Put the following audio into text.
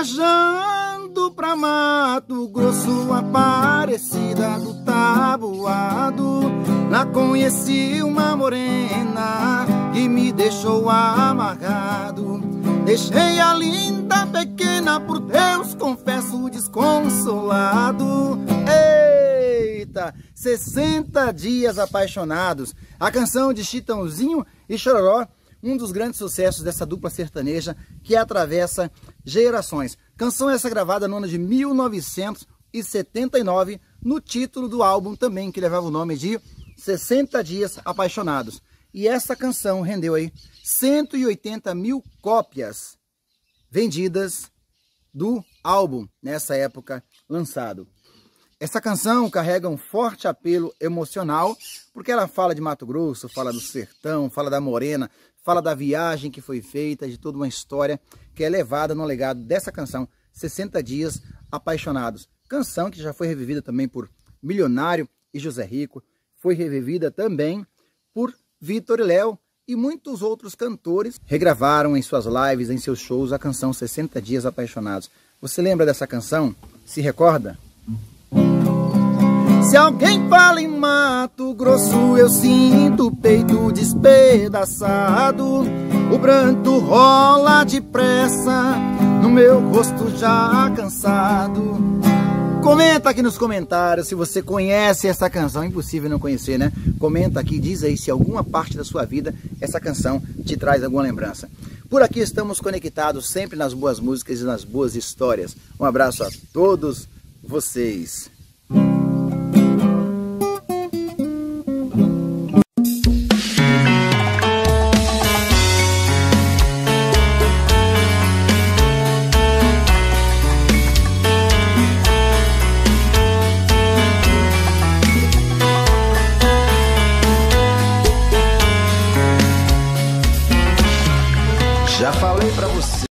Viajando pra Mato Grosso, Aparecida do Taboado, lá conheci uma morena que me deixou amarrado. Deixei a linda pequena, por Deus confesso, desconsolado. Eita, 60 dias apaixonados. A canção de Chitãozinho e Chororó, um dos grandes sucessos dessa dupla sertaneja que atravessa gerações. Canção essa gravada no ano de 1979, no título do álbum também, que levava o nome de 60 Dias Apaixonados. E essa canção rendeu aí 180 mil cópias vendidas do álbum nessa época lançado. Essa canção carrega um forte apelo emocional, porque ela fala de Mato Grosso, fala do sertão, fala da morena, fala da viagem que foi feita, de toda uma história que é levada no legado dessa canção, 60 Dias Apaixonados. Canção que já foi revivida também por Milionário e José Rico, foi revivida também por Vitor e Léo e muitos outros cantores regravaram em suas lives, em seus shows, a canção 60 Dias Apaixonados. Você lembra dessa canção? Se recorda? Se alguém fala em Mato Grosso, eu sinto o peito despedaçado. O pranto rola depressa no meu rosto já cansado. Comenta aqui nos comentários se você conhece essa canção. Impossível não conhecer, né? Comenta aqui, diz aí se alguma parte da sua vida essa canção te traz alguma lembrança. Por aqui estamos conectados sempre nas boas músicas e nas boas histórias. Um abraço a todos vocês. Já falei pra você.